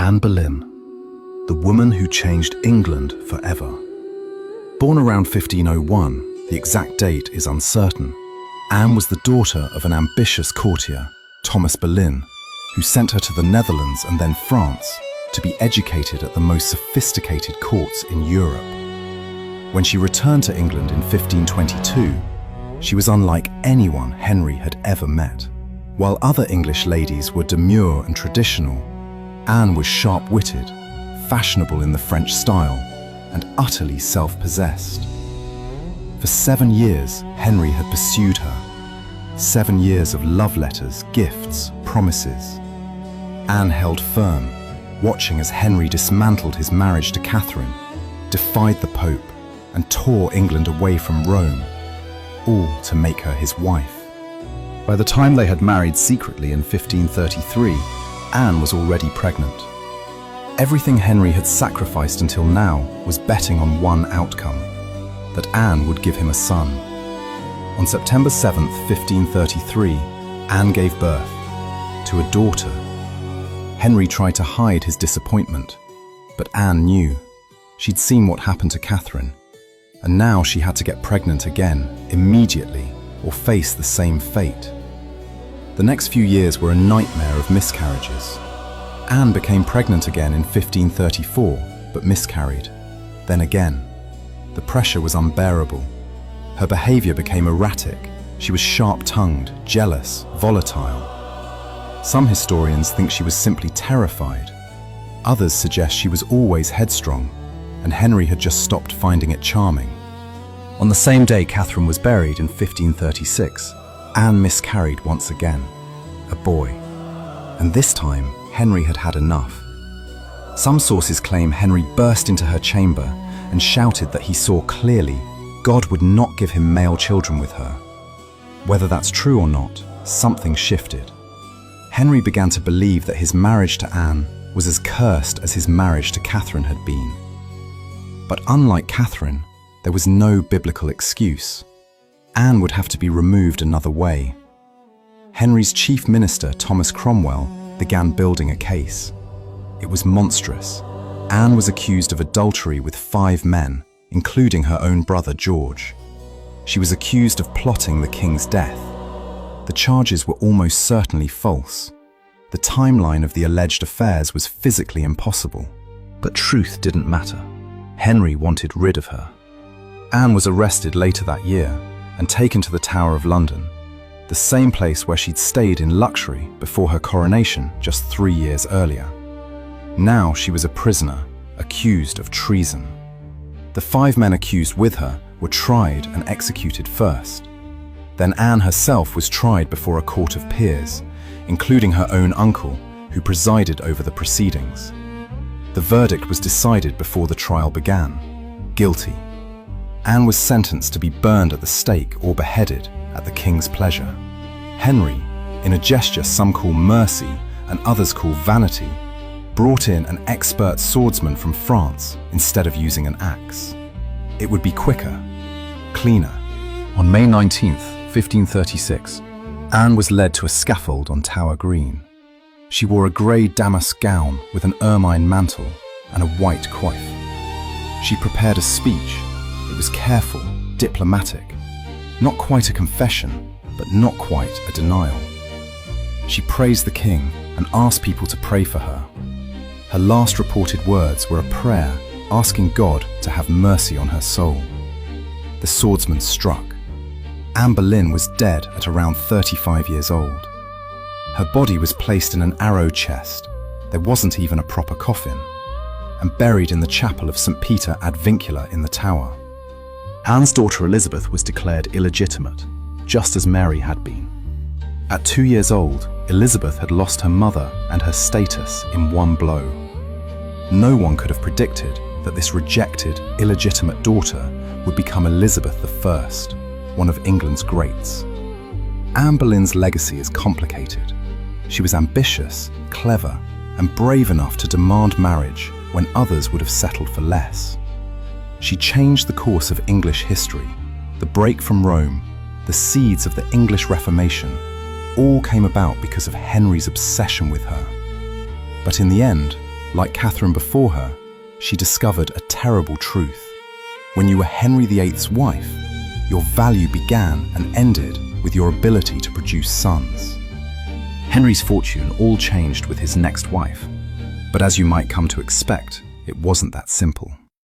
Anne Boleyn, the woman who changed England forever. Born around 1501, the exact date is uncertain, Anne was the daughter of an ambitious courtier, Thomas Boleyn, who sent her to the Netherlands and then France to be educated at the most sophisticated courts in Europe. When she returned to England in 1522, she was unlike anyone Henry had ever met. While other English ladies were demure and traditional, Anne was sharp-witted, fashionable in the French style, and utterly self-possessed. For 7 years, Henry had pursued her. 7 years of love letters, gifts, promises. Anne held firm, watching as Henry dismantled his marriage to Catherine, defied the Pope, and tore England away from Rome, all to make her his wife. By the time they had married secretly in 1533, Anne was already pregnant. Everything Henry had sacrificed until now was betting on one outcome, that Anne would give him a son. On September 7th, 1533, Anne gave birth to a daughter. Henry tried to hide his disappointment, but Anne knew. She'd seen what happened to Catherine, and now she had to get pregnant again, immediately, or face the same fate. The next few years were a nightmare of miscarriages. Anne became pregnant again in 1534, but miscarried. Then again. The pressure was unbearable. Her behavior became erratic. She was sharp-tongued, jealous, volatile. Some historians think she was simply terrified. Others suggest she was always headstrong, and Henry had just stopped finding it charming. On the same day Catherine was buried in 1536, Anne miscarried once again, a boy. And this time, Henry had had enough. Some sources claim Henry burst into her chamber and shouted that he saw clearly God would not give him male children with her. Whether that's true or not, something shifted. Henry began to believe that his marriage to Anne was as cursed as his marriage to Catherine had been. But unlike Catherine, there was no biblical excuse. Anne would have to be removed another way. Henry's chief minister, Thomas Cromwell, began building a case. It was monstrous. Anne was accused of adultery with 5 men, including her own brother George. She was accused of plotting the king's death. The charges were almost certainly false. The timeline of the alleged affairs was physically impossible. But truth didn't matter. Henry wanted rid of her. Anne was arrested later that year and taken to the Tower of London, the same place where she'd stayed in luxury before her coronation just 3 years earlier. Now she was a prisoner, accused of treason. The 5 men accused with her were tried and executed first. Then Anne herself was tried before a court of peers, including her own uncle, who presided over the proceedings. The verdict was decided before the trial began: guilty. Anne was sentenced to be burned at the stake or beheaded at the king's pleasure. Henry, in a gesture some call mercy and others call vanity, brought in an expert swordsman from France instead of using an axe. It would be quicker, cleaner. On May 19th, 1536, Anne was led to a scaffold on Tower Green. She wore a grey damask gown with an ermine mantle and a white coif. She prepared a speech. It was careful, diplomatic. Not quite a confession, but not quite a denial. She praised the king and asked people to pray for her. Her last reported words were a prayer asking God to have mercy on her soul. The swordsman struck. Anne Boleyn was dead at around 35 years old. Her body was placed in an arrow chest. There wasn't even a proper coffin, and buried in the chapel of St. Peter ad Vincula in the Tower. Anne's daughter Elizabeth was declared illegitimate, just as Mary had been. At 2 years old, Elizabeth had lost her mother and her status in one blow. No one could have predicted that this rejected, illegitimate daughter would become Elizabeth I, one of England's greats. Anne Boleyn's legacy is complicated. She was ambitious, clever, and brave enough to demand marriage when others would have settled for less. She changed the course of English history. The break from Rome, the seeds of the English Reformation, all came about because of Henry's obsession with her. But in the end, Like Catherine before her, she discovered a terrible truth. When you were Henry VIII's wife, your value began and ended with your ability to produce sons. Henry's fortune all changed with his next wife, but as you might come to expect, it wasn't that simple.